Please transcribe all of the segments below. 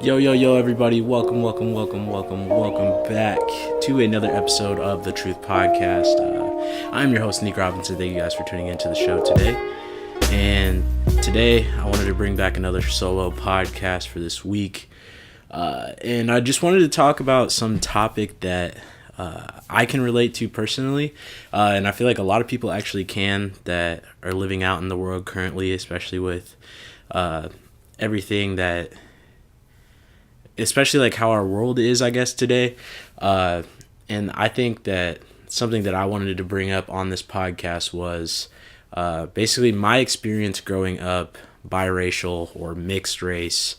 Yo, everybody. Welcome back to another episode of the Truth Podcast. I'm your host, Neek Robinson. Thank you guys for tuning into the show today. And today, I wanted to bring back another solo podcast for this week. And I just wanted to talk about some topic that I can relate to personally. And I feel like a lot of people actually can that are living out in the world currently, especially with everything that... especially like how our world is, I guess, today. And I think that something that I wanted to bring up on this podcast was basically my experience growing up biracial or mixed race,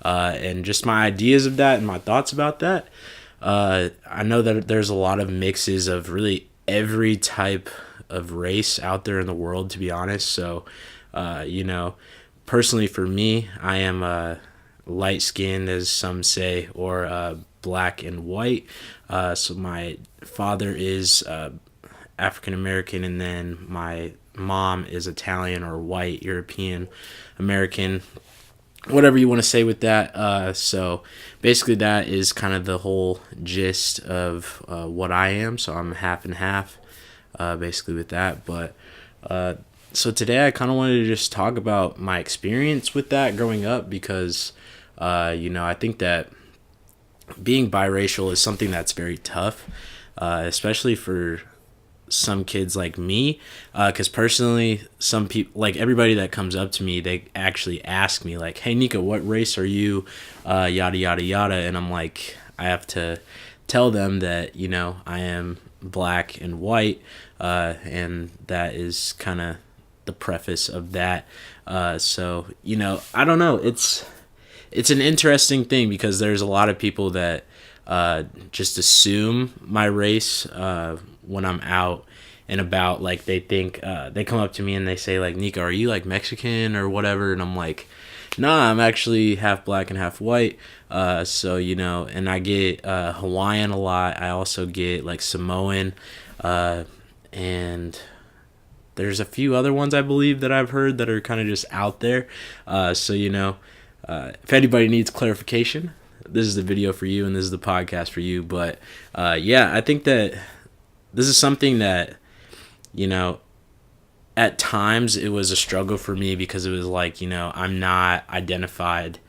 and just my ideas of that and my thoughts about that. I know that there's a lot of mixes of really every type of race out there in the world, to be honest. So, personally for me, I am light skinned, as some say, or black and white. So my father is African American, and then my mom is Italian or white European American, whatever you want to say with that. So basically, that is kind of the whole gist of what I am. So I'm half and half, basically, with that. But so today I kind of wanted to just talk about my experience with that growing up because, I think that being biracial is something that's very tough, especially for some kids like me. Because personally, some people, like everybody that comes up to me, they actually ask me like, "Hey, Nika, what race are you?" Yada yada yada, and I'm like, I have to tell them that I am black and white, and that is kind of the preface of that. So I don't know. It's an interesting thing because there's a lot of people that just assume my race when I'm out and about. Like they think they come up to me and they say like, "Nika, are you like Mexican or whatever?" And I'm like, "Nah, I'm actually half black and half white." So and I get Hawaiian a lot. I also get like Samoan, and there's a few other ones I believe that I've heard that are kind of just out there. If anybody needs clarification, this is the video for you and this is the podcast for you. But I think that this is something that, at times it was a struggle for me because it was like, I'm not identified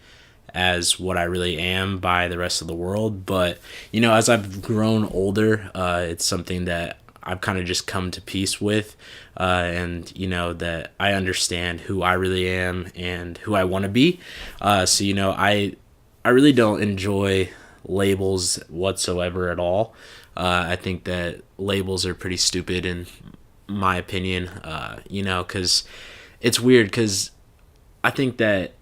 as what I really am by the rest of the world. But, as I've grown older, it's something that I've kind of just come to peace with, and that I understand who I really am and who I want to be. So I really don't enjoy labels whatsoever at all. I think that labels are pretty stupid in my opinion. Because it's weird because I think that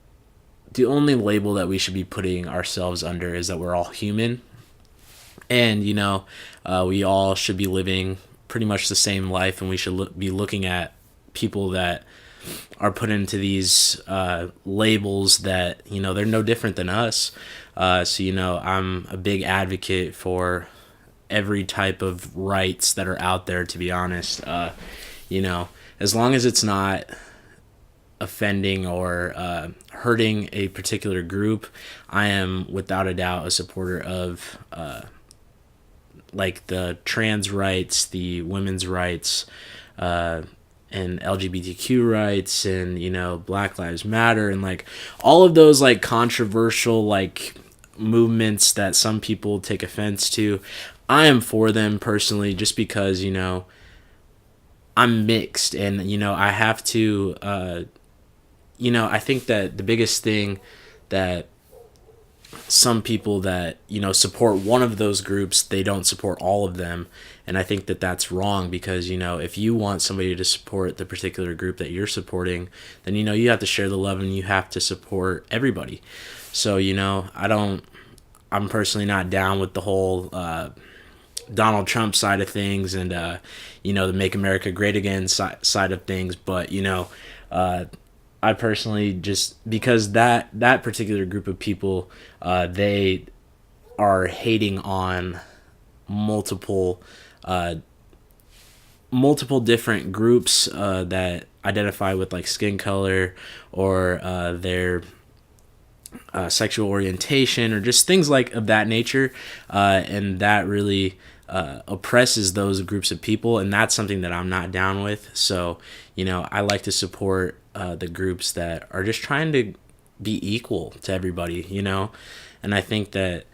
the only label that we should be putting ourselves under is that we're all human, and we all should be living pretty much the same life, and we should be looking at people that are put into these labels that they're no different than us. So I'm a big advocate for every type of rights that are out there, to be honest. As long as it's not offending or hurting a particular group, I am without a doubt a supporter of like the trans rights, the women's rights, and LGBTQ rights, and Black Lives Matter, and like all of those like controversial like movements that some people take offense to. I am for them personally, just because I'm mixed, and I have to. I think that the biggest thing that some people that support one of those groups, they don't support all of them, and I think that that's wrong, because if you want somebody to support the particular group that you're supporting, then you have to share the love and you have to support everybody. So I'm personally not down with the whole Donald Trump side of things, and the Make America Great Again side of things, but I personally, just because that particular group of people, they are hating on multiple different groups that identify with like skin color, or their sexual orientation or just things like of that nature, and that really oppresses those groups of people, and that's something that I'm not down with. So, I like to support the groups that are just trying to be equal to everybody, and I think that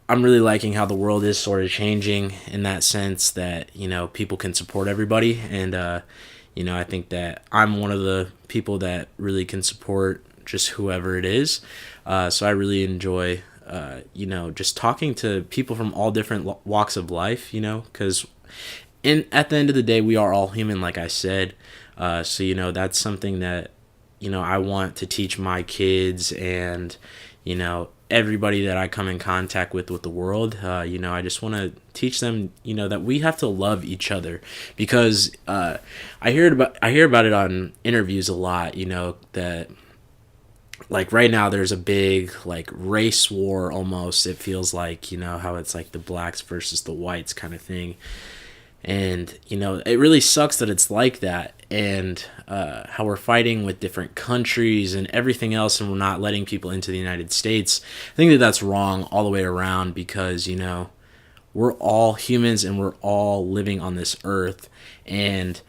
I'm really liking how the world is sort of changing in that sense that, people can support everybody. And, I think that I'm one of the people that really can support just whoever it is. So I really enjoy, just talking to people from all different walks of life, because at the end of the day, we are all human, like I said. So, that's something that, I want to teach my kids and, everybody that I come in contact with the world. I just want to teach them, that we have to love each other, because I hear about it on interviews a lot, that like right now there's a big like race war almost. It feels like, how it's like the blacks versus the whites kind of thing. And, it really sucks that it's like that, and how we're fighting with different countries and everything else, and we're not letting people into the United States. I think that that's wrong all the way around, because, we're all humans and we're all living on this earth. And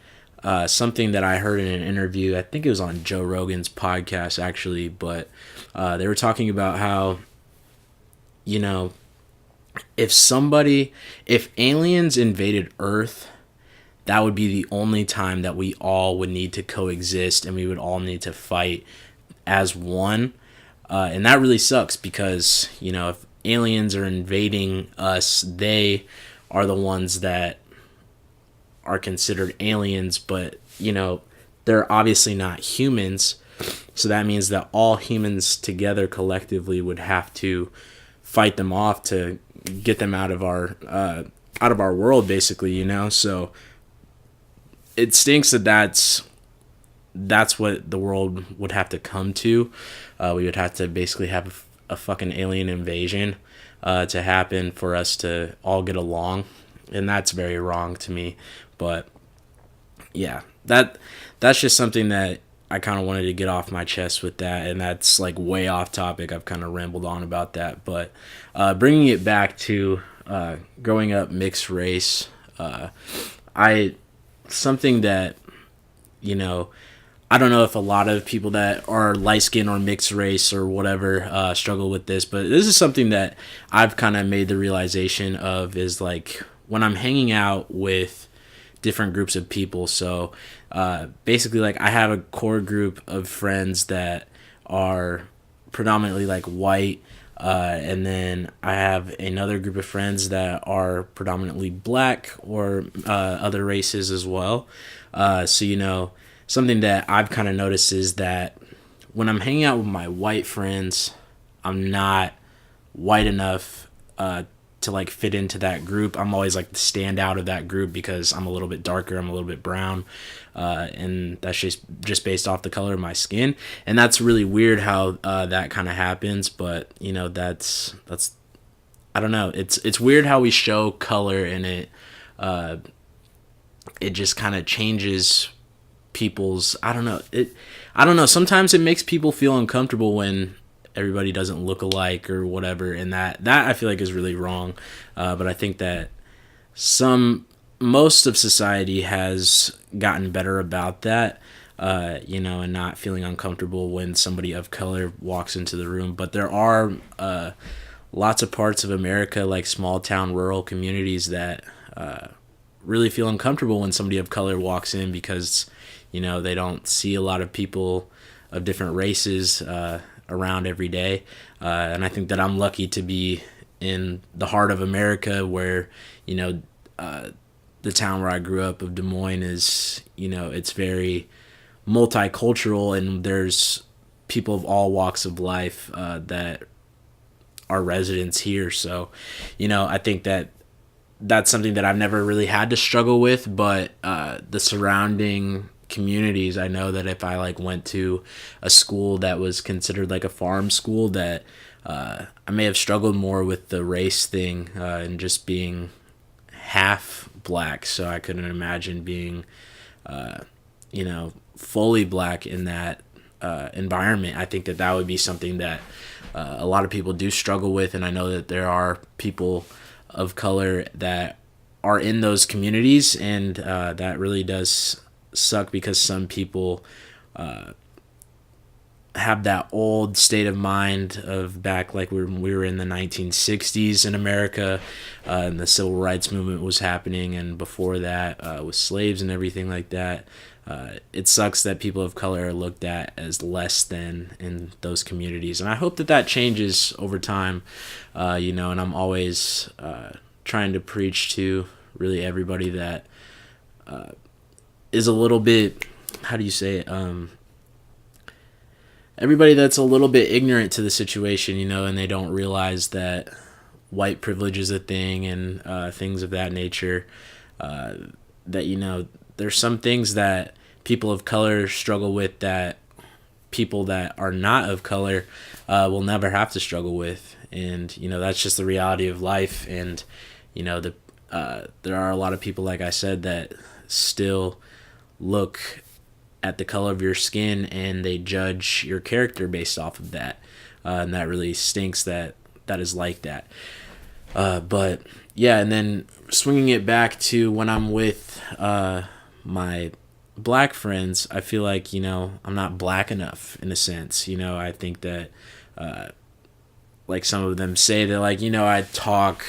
something that I heard in an interview, I think it was on Joe Rogan's podcast actually, but they were talking about how, if aliens invaded Earth, that would be the only time that we all would need to coexist, and we would all need to fight as one. And that really sucks, because, if aliens are invading us, they are the ones that are considered aliens, but, they're obviously not humans. So that means that all humans together collectively would have to fight them off to get them out of our world, basically. So it stinks that that's what the world would have to come to. We would have to basically have a fucking alien invasion to happen for us to all get along, and that's very wrong to me. But yeah, that's just something that I kind of wanted to get off my chest with that, and that's like way off topic. I've kind of rambled on about that, but bringing it back to growing up mixed race, something that, I don't know if a lot of people that are light skin or mixed race or whatever struggle with this, but this is something that I've kind of made the realization of, is like when I'm hanging out with different groups of people. So basically, like, I have a core group of friends that are predominantly like white, and then I have another group of friends that are predominantly black or other races as well. So, something that I've kind of noticed is that when I'm hanging out with my white friends, I'm not white enough to like fit into that group. I'm always like the standout of that group because I'm a little bit darker, I'm a little bit brown, and that's just based off the color of my skin. And that's really weird how that kind of happens, but that's I don't know. It's weird how we show color, and it just kind of changes people's, I don't know. Sometimes it makes people feel uncomfortable when everybody doesn't look alike or whatever, and that I feel like is really wrong. But I think that most of society has gotten better about that, and not feeling uncomfortable when somebody of color walks into the room. But there are lots of parts of America, like small town rural communities, that really feel uncomfortable when somebody of color walks in, because they don't see a lot of people of different races around every day. And I think that I'm lucky to be in the heart of America, where the town where I grew up of Des Moines is, it's very multicultural, and there's people of all walks of life that are residents here. So I think that that's something that I've never really had to struggle with. But the surrounding communities, I know that if I like went to a school that was considered like a farm school, that I may have struggled more with the race thing, and just being half black. So I couldn't imagine being fully black in that environment. I think that that would be something that a lot of people do struggle with, and I know that there are people of color that are in those communities, and that really does suck because some people have that old state of mind of back like we were in the 1960s in America, and the civil rights movement was happening, and before that with slaves and everything like that. It sucks that people of color are looked at as less than in those communities, and I hope that that changes over time. And I'm always trying to preach to really everybody that is a little bit, how do you say it, everybody that's a little bit ignorant to the situation, and they don't realize that white privilege is a thing, and things of that nature, that there's some things that people of color struggle with that people that are not of color will never have to struggle with. And that's just the reality of life. And there are a lot of people, like I said, that still look at the color of your skin and they judge your character based off of that, and that really stinks that is like that. But yeah, and then swinging it back to when I'm with my black friends, I feel like I'm not black enough in a sense. I think that like some of them say that like I talk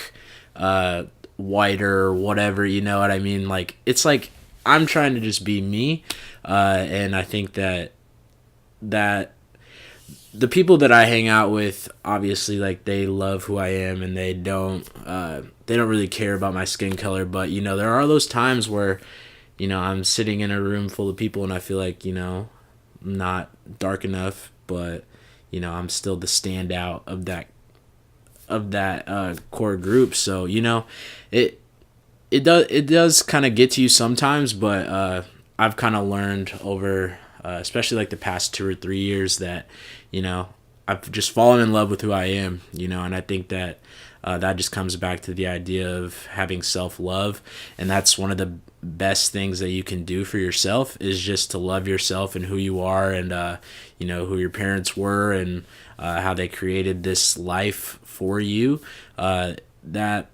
whiter or whatever, you know what I mean? Like it's like I'm trying to just be me, and I think that the people that I hang out with, obviously, like they love who I am, and they don't really care about my skin color. But there are those times where I'm sitting in a room full of people, and I feel like I'm not dark enough, but I'm still the standout of that core group. So it does kind of get to you sometimes, but I've kind of learned over, especially like the past 2 or 3 years, that I've just fallen in love with who I am, and I think that that just comes back to the idea of having self-love, and that's one of the best things that you can do for yourself is just to love yourself and who you are, and who your parents were, and how they created this life for you. That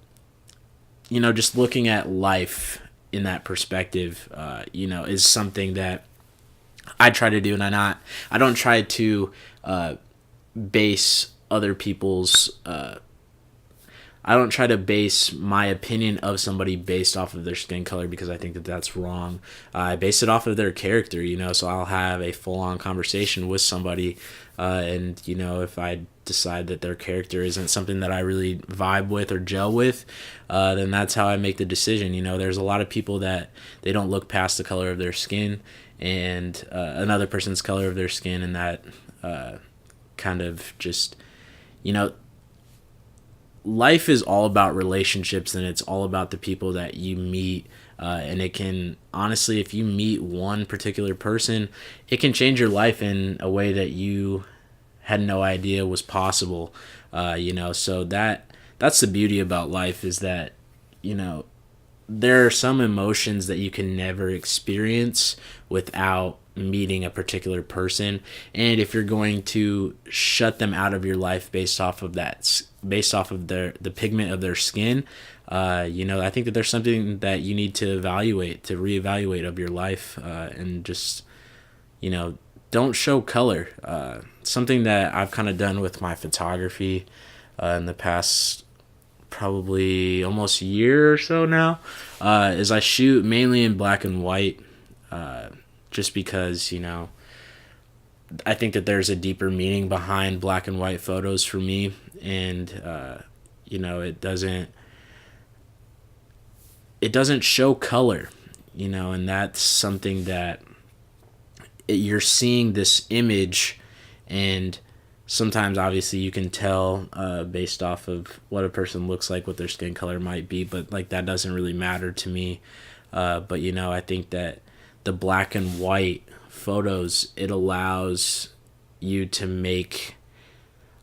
just looking at life in that perspective, is something that I try to do, and I don't try to base other people's. I don't try to base my opinion of somebody based off of their skin color, because I think that that's wrong. I base it off of their character, so I'll have a full-on conversation with somebody, and if I decide that their character isn't something that I really vibe with or gel with, then that's how I make the decision. There's a lot of people that they don't look past the color of their skin and another person's color of their skin, and that kind of just, life is all about relationships, and it's all about the people that you meet, and it can, honestly, if you meet one particular person, it can change your life in a way that you had no idea was possible. So that's the beauty about life, is that there are some emotions that you can never experience without meeting a particular person, and if you're going to shut them out of your life based off of the pigment of their skin, I think that there's something that you need to reevaluate of your life, and just don't show color. Something that I've kind of done with my photography in the past probably almost year or so now, is I shoot mainly in black and white, just because I think that there's a deeper meaning behind black and white photos for me, and it doesn't show color, and that's something that you're seeing this image, and sometimes obviously you can tell based off of what a person looks like, what their skin color might be, but like that doesn't really matter to me. But I think that the black and white photos, it allows you to make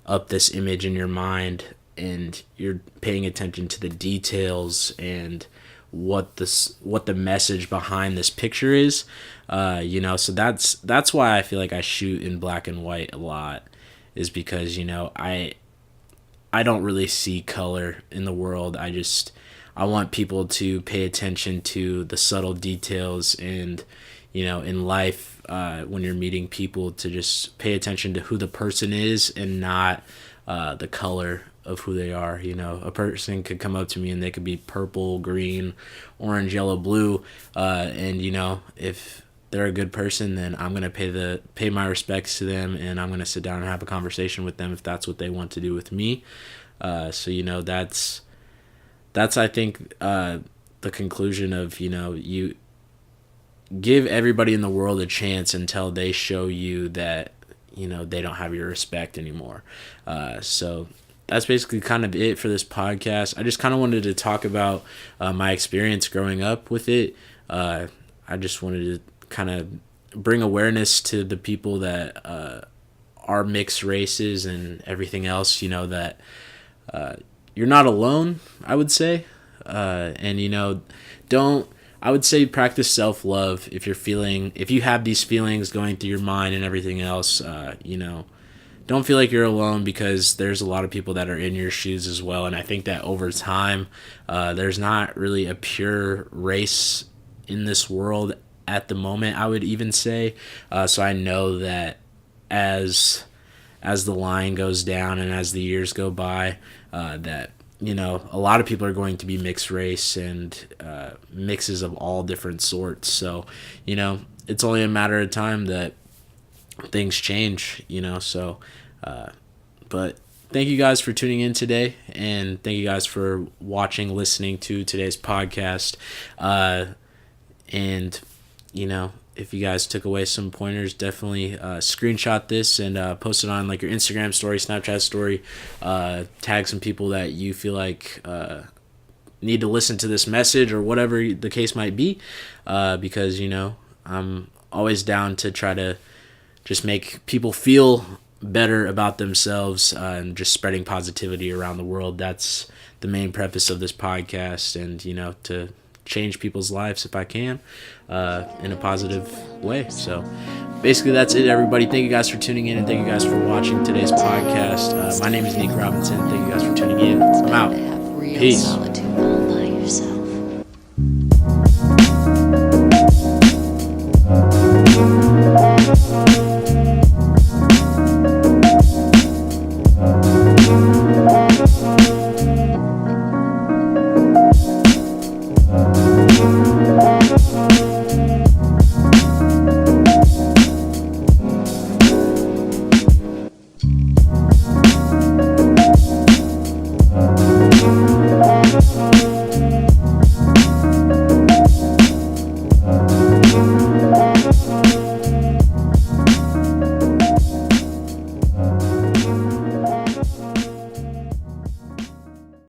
up this image in your mind, and you're paying attention to the details and what the message behind this picture is. So that's why I feel like I shoot in black and white a lot, is because I don't really see color in the world. I want people to pay attention to the subtle details, and in life, when you're meeting people, to just pay attention to who the person is and not the color of who they are. A person could come up to me and they could be purple, green, orange, yellow, blue, and if they're a good person, then I'm gonna pay my respects to them, and I'm gonna sit down and have a conversation with them if that's what they want to do with me. That's I think the conclusion of you give everybody in the world a chance until they show you that they don't have your respect anymore. So that's basically kind of it for this podcast. I just kind of wanted to talk about my experience growing up with it. I just wanted to kind of bring awareness to the people that are mixed races and everything else, that you're not alone, I would say. I would say practice self-love if you have these feelings going through your mind and everything else. Don't feel like you're alone, because there's a lot of people that are in your shoes as well. And I think that over time, there's not really a pure race in this world at the moment, I would even say. So I know that as the line goes down and as the years go by, that a lot of people are going to be mixed race and mixes of all different sorts. So it's only a matter of time that things change. But thank you guys for tuning in today, and thank you guys for listening to today's podcast. And if you guys took away some pointers, definitely screenshot this and post it on your Instagram story, Snapchat story. Tag some people that you feel like need to listen to this message, or whatever the case might be, because I'm always down to try to just make people feel better about themselves, and just spreading positivity around the world. That's the main purpose of this podcast, and to change people's lives if I can, in a positive way. So basically that's it, everybody. Thank you guys for tuning in, and thank you guys for watching today's podcast. My name is Neek Robinson. Thank you guys for tuning in. I'm out. Peace.